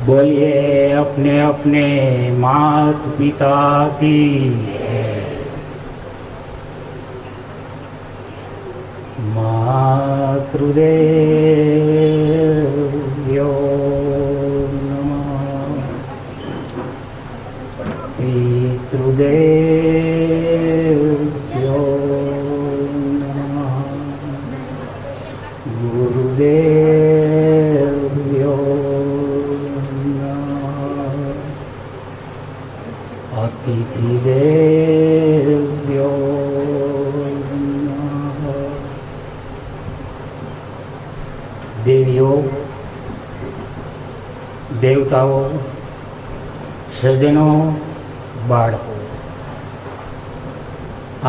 बोलिए अपने अपने मात पिता की मातृदेव्यो नमः पितृदेव्यो नमः गुरुदेव्यो अतिथिदेव्यो नमः। देवीओ, देवताओं, सज्जनों, बाळको,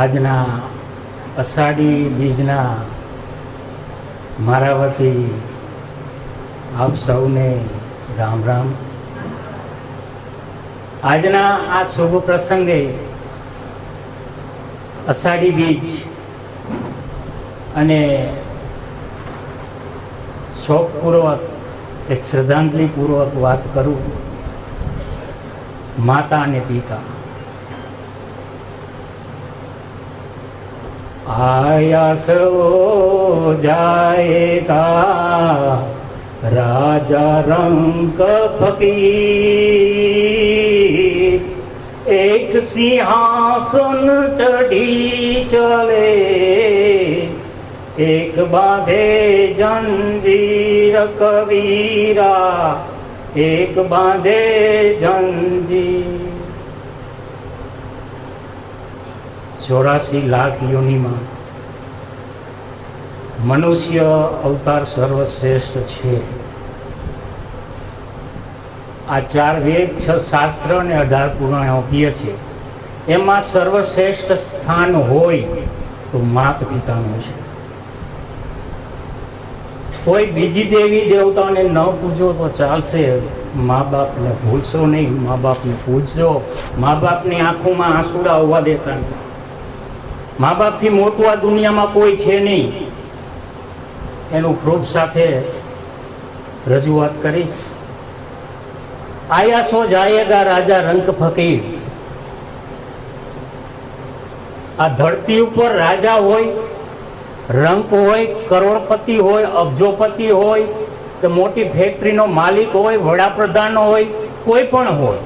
आजना अषाढ़ी बीजना मारा वती आप सौने राम राम। आजना आ शुभ प्रसंगे अषाढ़ी बीज अने शोकपूर्वक एक श्रद्धांजलिपूर्वक बात करूँ माता अने पिता। आयास हो जाएगा राजा रंग फकीर, एक सिंहासन चढ़ी चले, एक बांधे जंजीर कबीरा, एक बांधे जंजीर। 84 लाख योनि में मनुष्य अवतार सर्वश्रेष्ठ है। आ 4 वेद 6 शास्त्र ने 18 पुराणों कहे छे एमां सर्वश्रेष्ठ स्थान होय तो मात पितानुं छे। कोई बीजी देवी देवताओं ने न पूजो तो चालशे, माँ बाप ने भूलशो नहीं, माँ बाप ने पूजो। माँ बाप ने आंखों में आंसुड़ा होवा देता नहीं। माँ बाप थी मोटू आ दुनिया में कोई छे नहीं। एनु प्रूफ साथे रजूआत करीश। आया सो जाएगा राजा रंक फकीर। आ धरती ऊपर राजा होय, रंक होय, करोड़पति होय, अब्जोपति होय के मोटी फैक्टरी नो मालिक होय, वडाप्रधान होय, कोई पण होय,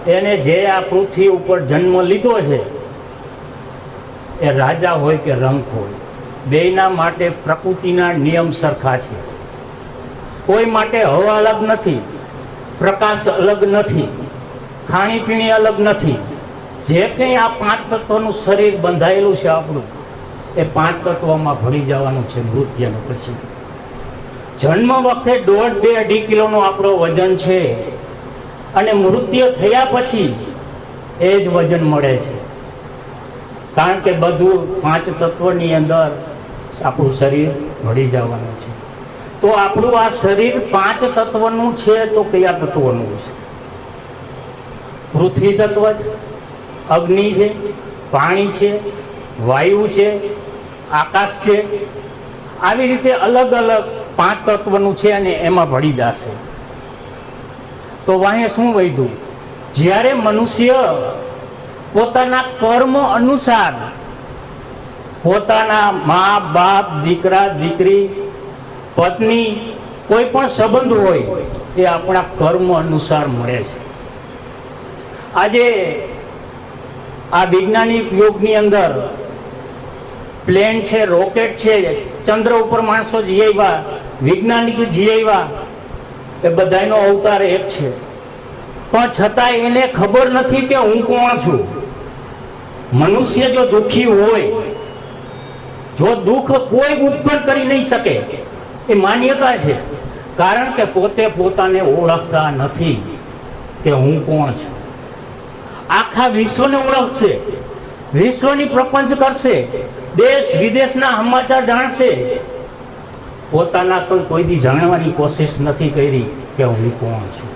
एने जे आ पृथ्वी ऊपर जन्म लीधो छे ए राजा होय के रंक होय, बेयना माटे प्रकृतिना नियम सरखा छे। कोई माटे हवा अलग नथी, प्रकाश अलग नथी, खाणीपीणी अलग नथी। जे कंई आ 5 तत्वनुं शरीर बंधायेलुं छे आपणुं ए 5 तत्वोमां भળી જવાનું છે મૃત્યુનો પછી। જન્મ વખતે 1.5-2.5 કિલોનો આપણો વજન છે અને મૃત્યુ થયા પછી એ જ વજન મળે છે, કારણ કે બધું 5 તત્વની અંદર આપણું શરીર ભળી જવાનું છે। તો આપણું આ શરીર 5 તત્વનું છે તો કયા તત્વનું છે? પૃથ્વી તત્વ છે, અગ્નિ છે, પાણી છે, વાયુ છે, આકાશ છે। આવી રીતે અલગ અલગ 5 તત્વનું છે અને એમાં ભળી જશે। તો વાહે શું વૈધું? જ્યારે મનુષ્ય પોતાના કર્મ અનુસાર પોતાના મા બાપ, દીકરા દીકરી, પત્ની, કોઈ પણ સંબંધ હોય એ આપણા કર્મ અનુસાર મળે છે। આજે આ વૈજ્ઞાનિક યુગની અંદર પ્લેન છે, રોકેટ છે, ચંદ્ર ઉપર માણસો જઈ આવ્યા, વૈજ્ઞાનિકો જઈ આવ્યા, એ બધાનો અવતાર એક છે, પણ છતાં એને ખબર નથી કે હું કોણ છું। મનુષ્ય જો દુઃખી હોય, જો દુઃખ કોઈ ઉત્પન્ન કરી નહીં શકે, એ માન્યતા છે, કારણ કે પોતે પોતાને ઓળખતા નથી કે હું કોણ છું। આખા વિશ્વને ઓળખશે, વિશ્વની પ્રપંચ કરશે, દેશ વિદેશના સમાચાર જાણશે, પોતાના કોઈ દી જાણવાની કોશિશ નથી કરી કે હું કોણ છું।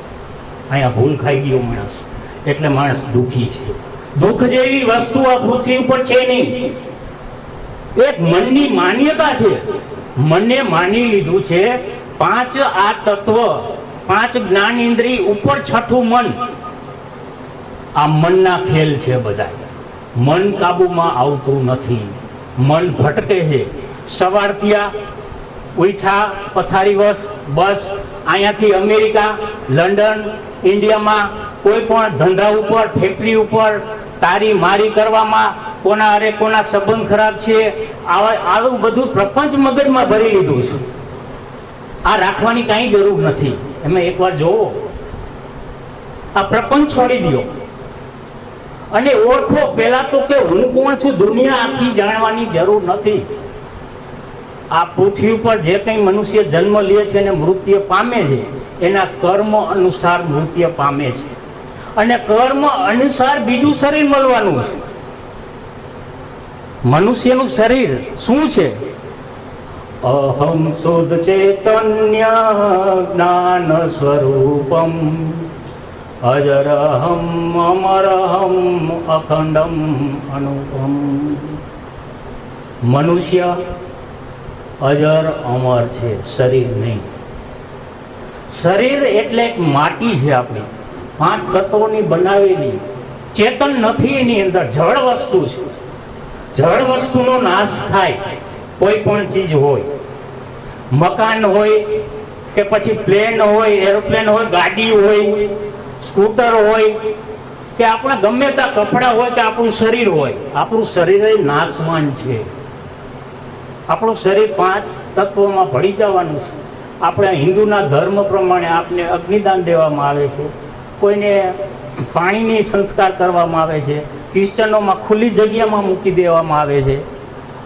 અહીંયા ભૂલ ખાઈ ગયો માણસ, એટલે માણસ દુઃખી છે। દુઃખ જેવી વસ્તુ આ પૃથ્વી ઉપર છે નહીં, એક મનની માન્યતા છે। મને માની લીધું છે 5 આ તત્વ પાંચ જ્ઞાન ઇન્દ્રિય ઉપર છઠ્ઠું મન. આ મનના ખેલ છે બધા. મન કાબુમાં આવતું નથી, મન ભટકે છે. સવાર થયા, ઉઠા, પથારી બસ અહીંયાથી અમેરિકા, લંડન, ઇન્ડિયામાં કોઈ પણ ધંધા ઉપર, ફેક્ટરી ઉપર તારી મારી કરવામાં, કોના અરે કોના સંબંધ ખરાબ છે, આવું બધું પ્રપંચ મગજમાં ભરી લીધું છે. આ રાખવાની કાંઈ જરૂર નથી. એમાં એકવાર જોવો, આ પ્રપંચ છોડી દો અને ઓળખો. પહેલા તો કે હું કોણ છું, દુનિયા આખી જાણવાની જરૂર નથી. આ પૃથ્વી ઉપર જે કંઈ મનુષ્ય જન્મ લે છે અને મૃત્યુ પામે છે, એના કર્મ અનુસાર મૃત્યુ પામે છે. અને કર્મ અનુસાર બીજું શરીર મળવાનું છે. મનુષ્યનું શરીર શું છે? અહમ શુદ્ધ ચૈતન્ય જ્ઞાન સ્વરૂપમ અજરહમ અમરહમ અખંડમ અનુપમ. મનુષ્ય અજર અમર છે, શરીર નહીં. શરીર એટલે એક માટી છે આપણી, 5 તત્વોની બનાવેલી. ચેતન નથી એની અંદર, જળ વસ્તુ છે. જળ વસ્તુનો નાશ થાય. કોઈ પણ ચીજ હોય, મકાન હોય કે પછી પ્લેન હોય, એરોપ્લેન હોય, ગાડી હોય, સ્કૂટર હોય કે આપણે ગમે ત્યાં કપડાં હોય કે આપણું શરીર હોય, આપણું શરીર એ નાશવાન છે. આપણું શરીર 5 તત્વોમાં ભળી જવાનું છે. આપણે હિન્દુના ધર્મ પ્રમાણે આપને અગ્નિદાન દેવામાં આવે છે, કોઈને પાણીની સંસ્કાર કરવામાં આવે છે, ક્રિશ્ચનોમાં ખુલ્લી જગ્યામાં મૂકી દેવામાં આવે છે.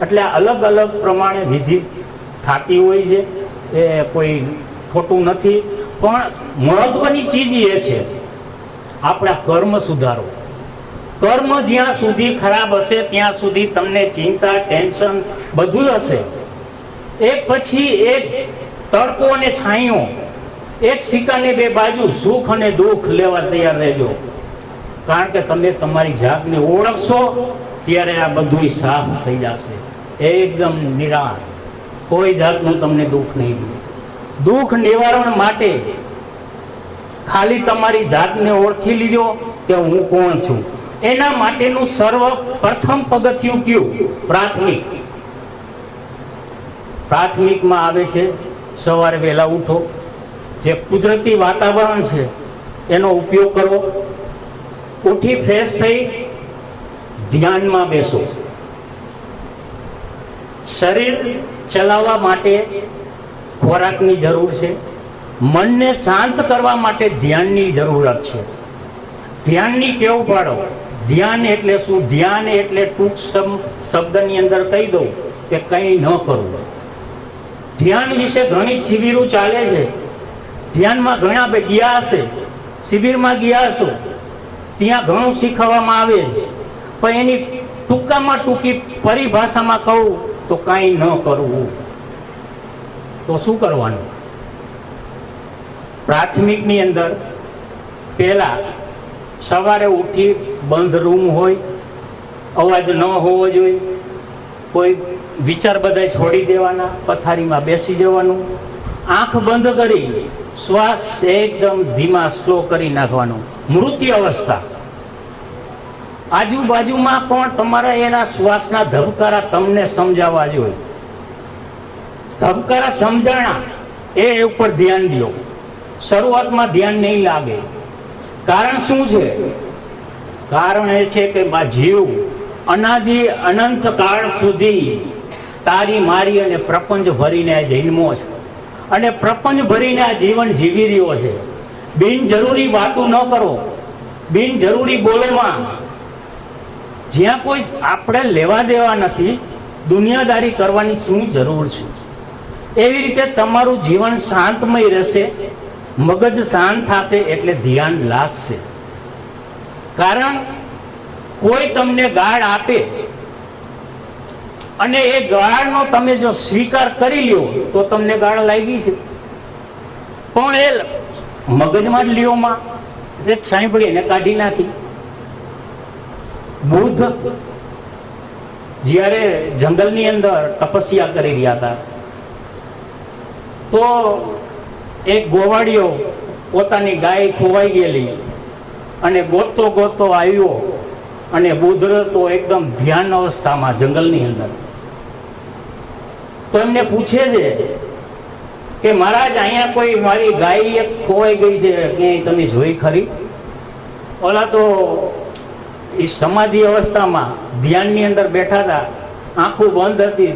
એટલે અલગ અલગ પ્રમાણે વિધિ થતી હોય છે, એ કોઈ ખોટું નથી. પણ મહત્વની ચીજ એ છે આપણા કર્મ સુધારો. કર્મ જ્યાં સુધી ખરાબ હશે ત્યાં સુધી તમને ચિંતા, ટેન્શન બધું હશે. એક પછી એક તડકો અને છાંયો, એક સિક્કાને 2 બાજુ, સુખ અને દુઃખ લેવા તૈયાર રહેજો. કારણ કે તમે તમારી જાતને ઓળખશો ત્યારે આ બધું સાફ થઈ જશે. એકદમ નિરાશ, કોઈ જાતનું તમને દુઃખ નહીં દે. દુઃખ નિવારણ માટે ખાલી તમારી જાતને ઓળખી લીધો કે હું કોણ છું. એના માટેનું સર્વપ્રથમ પગથિયું કયું? પ્રાથમિક. પ્રાથમિકમાં આવે છે સવારે વહેલા ઉઠો, જે કુદરતી વાતાવરણ છે એનો ઉપયોગ કરો. ઉઠી ફ્રેશ થઈ ધ્યાનમાં બેસો. શરીર ચલાવવા માટે ખોરાકની જરૂર છે. મનને શાંત કરવા માટે ધ્યાનની જરૂરત છે. ધ્યાનની ટેવ પાડો. ધ્યાન એટલે શું? ધ્યાન એટલે ટૂંક શબ્દની અંદર કહી દઉં કે કંઈ ન કરવું. ધ્યાન વિશે ઘણી શિબિરો ચાલે છે. ધ્યાનમાં ઘણા ગયા હશે, શિબિરમાં ગયા હશો, ત્યાં ઘણું શીખવવામાં આવે છે. પણ એની ટૂંકામાં ટૂંકી પરિભાષામાં કહું તો કાંઈ ન કરવું. તો શું કરવાનું? પ્રાથમિકની અંદર પહેલા સવારે ઉઠી બંધ રૂમ હોય, અવાજ ન હોવો જોઈએ, કોઈ વિચાર બધા છોડી દેવાના, પથારીમાં બેસી જવાનું, આંખ બંધ કરી શ્વાસ એકદમ ધીમા સ્લો કરી નાખવાનું. મૃત્યુ અવસ્થા. આજુબાજુમાં પણ તમારા એના શ્વાસના ધબકારા તમને સમજાવવા જોઈએ. ધબકારા સમજાણા એ ઉપર ધ્યાન દો. શરૂઆતમાં ધ્યાન નહીં લાગે. કારણ શું છે? કારણ એ છે કે જીવ અનાદિ અનંત કાળ સુધી તારી મારી અને પ્રપંચ ભરીને જન્મો છે અને પ્રપંચ ભરીને આ જીવન જીવી રહ્યો છે. બિનજરૂરી વાતો ન કરો, બિનજરૂરી બોલોમાં. જ્યાં કોઈ આપણે લેવા દેવા નથી, દુનિયાદારી કરવાની શું જરૂર છે? એવી રીતે તમારું જીવન શાંતમય રહેશે, મગજ શાંત થશે એટલે ધ્યાન લાગશે. કારણ કોઈ તમને ગાળ આપે અને એ ગાળનો તમે જો સ્વીકાર કરી લ્યો તો તમને ગાળ લાગી છે, પણ એ મગજમાં જ લ્યોમાં સાંભળી એને કાઢી નાખી. બુદ્ધ જ્યારે જંગલની અંદર તપસ્યા કરી રહ્યા હતા તો એક ગોવાળિયો પોતાની ગાય ખોવાઈ ગયેલી અને ગોતતો ગોતતો આવ્યો અને બુદ્ધ તો એકદમ ધ્યાન અવસ્થામાં જંગલની અંદર. તો એમને પૂછે છે કે મહારાજ, અહીંયા કોઈ મારી ગાય એક ખોવાઈ ગઈ છે, ક્યાંય તમે જોઈ ખરી? ઓલા તો એ સમાધિ અવસ્થામાં ધ્યાનની અંદર બેઠા હતા, આંખો બંધ હતી,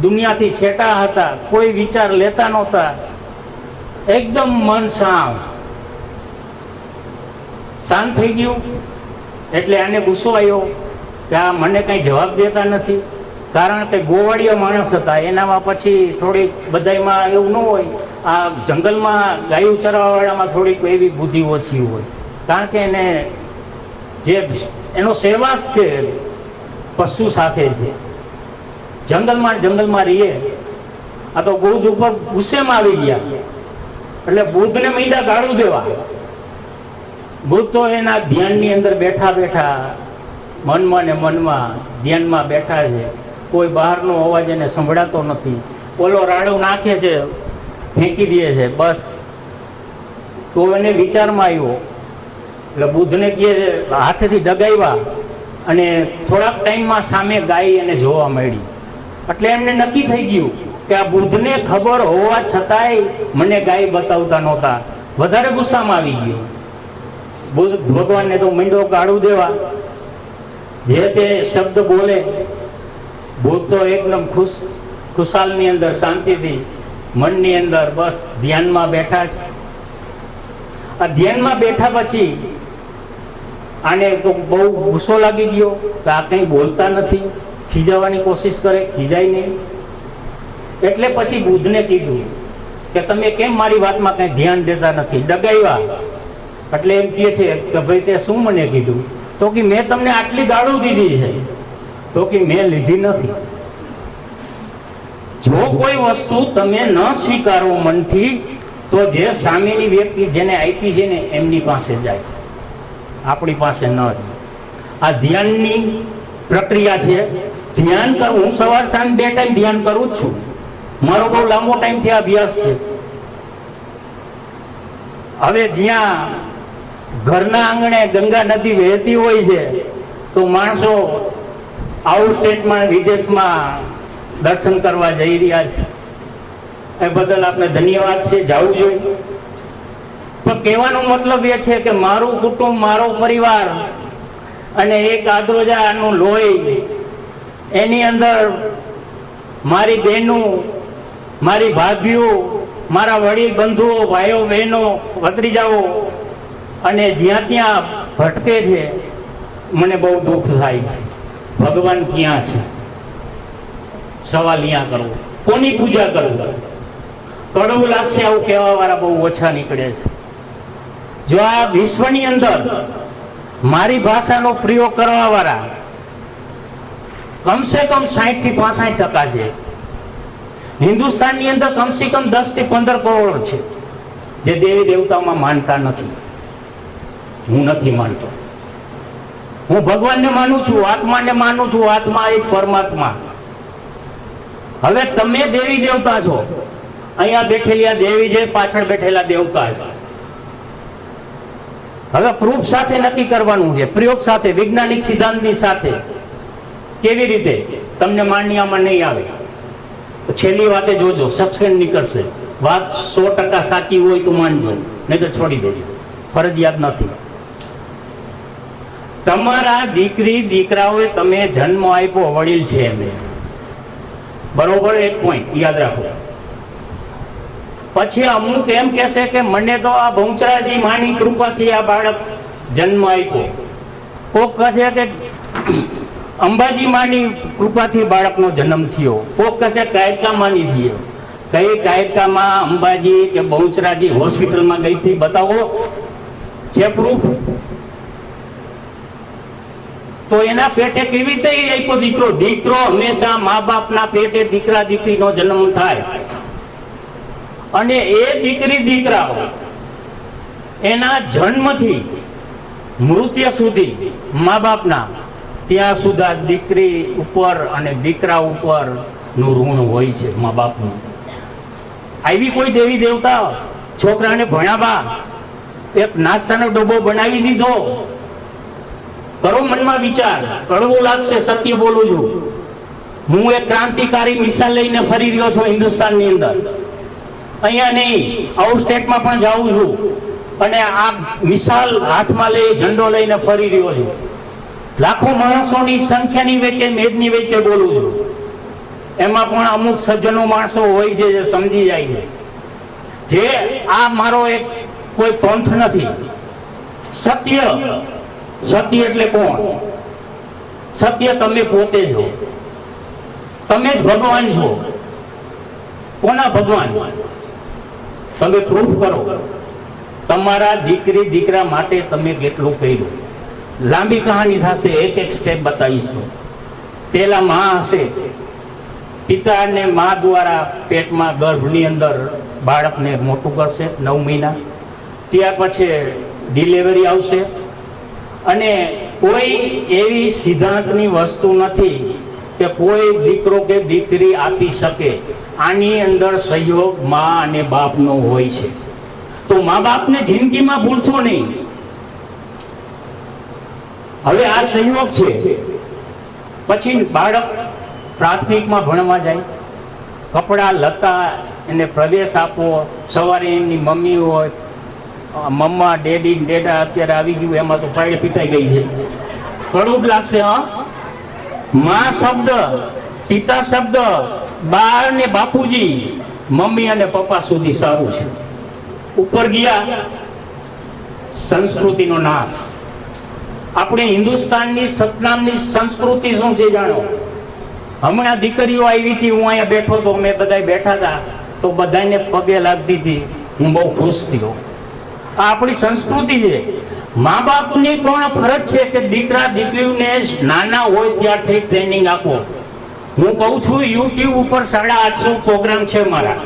દુનિયાથી છેટા હતા, કોઈ વિચાર લેતા નહોતા, એકદમ મન શાંત થઈ ગયું. એટલે આને ગુસ્સો આવ્યો કે આ મને કંઈ જવાબ દેતા નથી, કારણ કે ગોવાળિયા માણસ હતા. એનામાં પછી થોડીક બધામાં એવું ન હોય, આ જંગલમાં ગાયું ચરાવવાવાળામાં થોડીક એવી બુદ્ધિ ઓછી હોય, કારણ કે એને જે એનો સહેવાસ છે પશુ સાથે છે, જંગલમાં રહીએ. આ તો બુદ્ધ ઉપર ગુસ્સેમાં આવી ગયા, એટલે બુદ્ધને મીંડા ગાળું દેવા. બુદ્ધ તો એના ધ્યાનની અંદર બેઠા બેઠા મનમાં ને મનમાં ધ્યાનમાં બેઠા છે, કોઈ બહારનો અવાજ એને સંભળાતો નથી. ઓલો રાડું નાખે છે, ફેંકી દે છે, બસ. તો એને વિચારમાં આવ્યો, એટલે બુદ્ધને કહે હાથેથી ડગાવ્યા અને થોડાક ટાઈમમાં સામે ગાય એને જોવા મળી. એટલે એમને નક્કી થઈ ગયું કે આ બુદ્ધને ખબર હોવા છતાંય મને ગાય બતાવતા નહોતા. વધારે ગુસ્સામાં આવી ગયો. બુદ્ધ ભગવાનને તો મીંડો ગાળું દેવા, જે તે શબ્દ બોલે. બુદ્ધ તો એકદમ ખુશાલની અંદર શાંતિથી મનની અંદર બસ ધ્યાનમાં બેઠા છે. આ ધ્યાનમાં બેઠા પછી આને તો બહુ ગુસ્સો લાગી ગયો કે આ કંઈ બોલતા નથી, ખીજાવવાની કોશિશ કરે, ખીજાય નહીં. એટલે પછી બુદ્ધને કીધું કે તમે કેમ મારી વાતમાં કંઈ ધ્યાન દેતા નથી, ડગાવ્યા. એટલે એમ કહે છે કે ભાઈ તે શું મને કીધું? તો કે મેં તમને આટલી ગાળું દીધી છે. તો કે મેં લીધી નથી. જો કોઈ વસ્તુ તમે ન સ્વીકારો મનથી, તો જે સામેની વ્યક્તિ જેને આપી છે ને એમની પાસે જાય, આપણી પાસે ન જાય. આ ધ્યાનની પ્રક્રિયા છે. ધ્યાન કરું, હું સવાર સાંજ 2 ટાઈમ ધ્યાન કરું જ છું. મારો બહુ લાંબો ટાઈમથી અભ્યાસ છે. હવે જ્યાં ઘરના આંગણે ગંગા નદી વહેતી હોય છે, તો માણસો આઉટ સ્ટેટમાં વિદેશમાં દર્શન કરવા જઈ રહ્યા છે. એ બદલ આપણે ધન્યવાદ છે, જવું જોઈએ. પણ કહેવાનો મતલબ એ છે કે મારું કુટુંબ, મારો પરિવાર અને એક આદ્રોજાનું લોહી, એની અંદર મારી બહેનો, મારી ભાભીઓ, મારા વડીલ બંધુઓ, ભાઈઓ બહેનો, ભત્રીજાઓ, અને જ્યાં ત્યાં ભટકે છે, મને બહુ દુઃખ થાય છે. ભગવાન ક્યાં છે? સવાલ અહીંયા કરવો, કોની પૂજા કરવું? કડવું લાગશે આવું કહેવા વાળા બહુ ઓછા નીકળે છે. જો આ વિશ્વની અંદર મારી ભાષાનો પ્રયોગ કરવા વાળા કમસે કમ 60 થી 65% છે. હિન્દુસ્તાનની અંદર કમસે કમ 10 થી 15 કરોડ છે જે દેવી દેવતામાં માનતા નથી. હું નથી માનતો. હું ભગવાનને માનું છું, આત્માને માનું છું. આત્મા એક પરમાત્મા. હવે તમે દેવી દેવતા છો. અહીંયા બેઠેલી આ દેવી છે, પાછળ બેઠેલા દેવતા છે. હવે પ્રૂફ સાથે નક્કી કરવાનું છે, પ્રયોગ સાથે, વૈજ્ઞાનિક સિદ્ધાંતની સાથે. કેવી રીતે? તમને માન્યામાં નહીં આવે. છેલ્લી વાતે જોજો, સસ્પેન્સ નીકળશે. વાત 100% સાચી હોય તો માનજો, નહીં તો છોડી દેજો. ફરજિયાત નથી. તમારા દીકરી દીકરાઓએ તમે જન્મ આપ્યો, વડીલ છે એમને, બરોબર? એક પોઈન્ટ યાદ રાખો. પછી અમુક એમ કહેશે કે મને તો આ ભૌચરાજી માની કૃપાથી આ બાળક જન્મ આપ્યો. કોક કહેશે કે અંબાજી માની કૃપાથી બાળકનો જન્મ થયો. કોક કહેશે કાયકા માની થયો. કઈ કાયકામાં અંબાજી કે બહુચરાજી હોસ્પિટલમાં ગઈ હતી? બતાવો, છે પ્રૂફ? તો એના પેટે કેવી રીતે આપ્યો દીકરો? દીકરો હંમેશા મા બાપના પેટે દીકરા દીકરીનો જન્મ થાય, અને એ દીકરી દીકરાઓ એના જન્મથી મૃત્યુ સુધી મા બાપના, ત્યાં સુધી દીકરી ઉપર અને દીકરા ઉપર નું ઋણ હોય છે મા બાપનું. આવી કોઈ દેવી દેવતા છોકરાને ભણાવવા એક નાસ્તાનો ડબ્બો બનાવી દીધો. કરો મનમાં વિચાર, કડવું લાગશે, સત્ય બોલું છું. હું એક ક્રાંતિકારી મિસાલ લઈને ફરી રહ્યો છું હિન્દુસ્તાનની અંદર. અહીંયા નહીં, આઉટ સ્ટેટમાં પણ જાઉં છું અને આ મિસાલ હાથમાં લઈ ઝંડો લઈને ફરી રહ્યો છું. લાખો માણસોની સંખ્યાની વચ્ચે, મેદની વચ્ચે બોલું છું. એમાં પણ અમુક સજ્જનો માણસો હોય છે જે સમજી જાય છે જે આ મારો એક કોઈ પંથ નથી. સત્ય, સત્ય એટલે કોણ? સત્ય તમે પોતે છો. તમે જ ભગવાન છો. કોના ભગવાન? તમે પ્રૂફ કરો. તમારા દીકરી દીકરા માટે તમે કેટલું કર્યું. લાંબી કહાની થશે, એક એક સ્ટેપ બતાવીશ. પેલા માં હશે, પિતા અને મા દ્વારા પેટમાં ગર્ભની અંદર બાળકને મોટું કરશે 9 મહિના. ત્યાર પછી ડિલિવરી આવશે અને કોઈ એવી સિદ્ધાંતની વસ્તુ નથી કે કોઈ દીકરો કે દીકરી આપી શકે. આની અંદર સહયોગ મા અને બાપનો હોય છે. તો મા બાપને જિંદગીમાં ભૂલશો નહીં. હવે આ સહયોગ છે. પછી બાળક પ્રાથમિકમાં ભણવા જાય, કપડા લતા એને પ્રવેશ આપો. સવારે એની મમ્મી હોય, મમ્મા ડેડી ડેડા અત્યારે આવી ગયું, એમાં તો પાયે પીટાઈ ગઈ છે. કડવું જ લાગશે. હા, માં શબ્દ, પિતા શબ્દ, બા અને બાપુજી, મમ્મી અને પપ્પા સુધી સારું છે. ઉપર ગયા સંસ્કૃતિનો નાશ. આપણે હિન્દુસ્તાનની સતનામની સંસ્કૃતિ શું છે જાણો? હમણાં દીકરીઓ આવી હતી, હું અહીંયા બેઠો હતો, અમે બધા બેઠા હતા, તો બધાને પગે લાગતી હતી. હું બહુ ખુશ થયો. આ આપણી સંસ્કૃતિ છે. મા બાપની પણ ફરજ છે કે દીકરા દીકરીઓને નાના હોય ત્યારથી ટ્રેનિંગ આપો. હું કહું છું, યુટ્યુબ ઉપર 850 પ્રોગ્રામ છે મારા.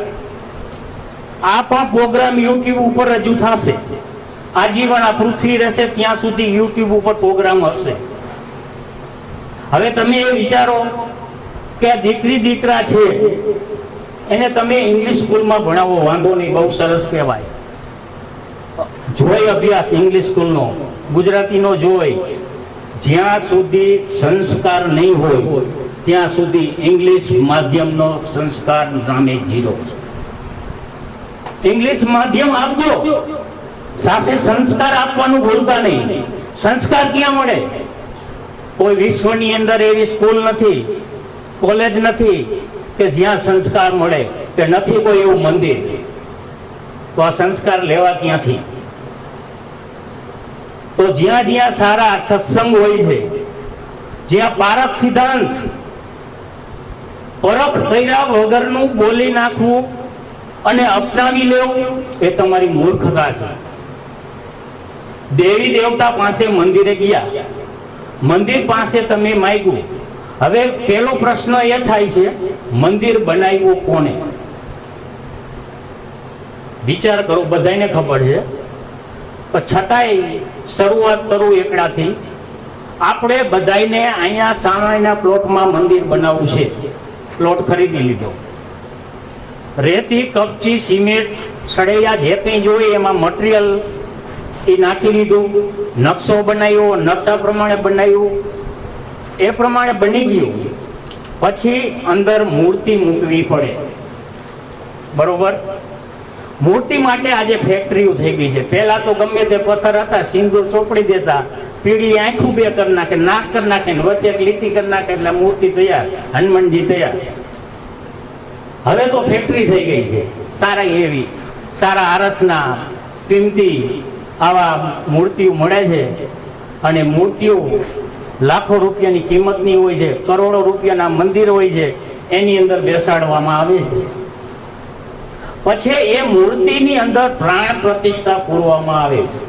આ પણ પ્રોગ્રામ યુટ્યુબ ઉપર રજૂ થશે. આજીવન આ પૃથ્વી રહેશે ત્યાં સુધી યુટ્યુબ ઉપર પ્રોગ્રામ હશે. હવે તમે એ વિચારો કે આ દીકરી દીકરા છે એને તમે ઇંગ્લિશ સ્કૂલમાં ભણાવો, વાંધો નહીં, બહુ સરસ કહેવાય. જોઈ અભ્યાસ ઇંગ્લિશ સ્કૂલનો, ગુજરાતીનો જોઈ. જ્યાં સુધી સંસ્કાર નહીં હોય ત્યાં સુધી ઇંગ્લિશ માધ્યમનો સંસ્કાર નામે 0 છે. ઇંગ્લિશ માધ્યમ આપજો, સાથે સંસ્કાર આપવાનું ભૂલતા નહીં. સંસ્કાર ક્યાં મળે? કોઈ વિશ્વની અંદર એવી સ્કૂલ નથી, કોલેજ નથી કે જ્યાં સંસ્કાર મળે, કે નથી કોઈ એવું મંદિર. તો આ સંસ્કાર લેવા ક્યાંથી? તો જ્યાં જ્યાં સારા સત્સંગ હોય છે, જ્યાં પારખ સિદ્ધાંત, પરખ કર્યા વગરનું બોલી નાખવું અને અપનાવી લેવું, એ તમારી મૂર્ખતા છે. દેવી દેવતા પાસે મંદિરે ગયા, મંદિર પાસે તમે માંગ્યું. હવે પેલો પ્રશ્ન એ થાય છે, મંદિર બનાવ્યું કોને? વિચાર કરો, બધાને ખબર છે, પણ છતાંય શરૂઆત કરું એકડાથી. આપણે બધાને અહીંયા સામાન્યના પ્લોટમાં મંદિર બનાવવું છે. પ્લોટ ખરીદી લીધો, રેતી, કપચી, સિમેન્ટ, સળૈયા જે કંઈ જોઈએ એમાં મટીરિયલ એ નાખી લીધું, નકશો બનાવ્યો, નકશા પ્રમાણે બનાવ્યું, એ પ્રમાણે બની ગયું. પછી અંદર મૂર્તિ મૂકવી પડે, બરોબર? મૂર્તિ માટે આજે ફેક્ટરીઓ થઈ ગઈ છે. પહેલા તો ગમે તે પથ્થર હતા, સિંદૂર ચોપડી દેતા, પીળી આંખું બે કરી નાખે, નાક કરી નાખે, વચ્ચે એક લીટી કરી નાખે, એટલે મૂર્તિ તૈયાર, હનુમાનજી તૈયાર. હવે તો ફેક્ટરી થઈ ગઈ છે સારા એવી, સારા આરસના કિંમતી આવા મૂર્તિઓ મળે છે. અને મૂર્તિઓ લાખો રૂપિયાની કિંમતની હોય છે, કરોડો રૂપિયાના મંદિર હોય છે, એની અંદર બેસાડવામાં આવે છે. પછી એ મૂર્તિની અંદર પ્રાણ પ્રતિષ્ઠા પૂરવામાં આવે છે.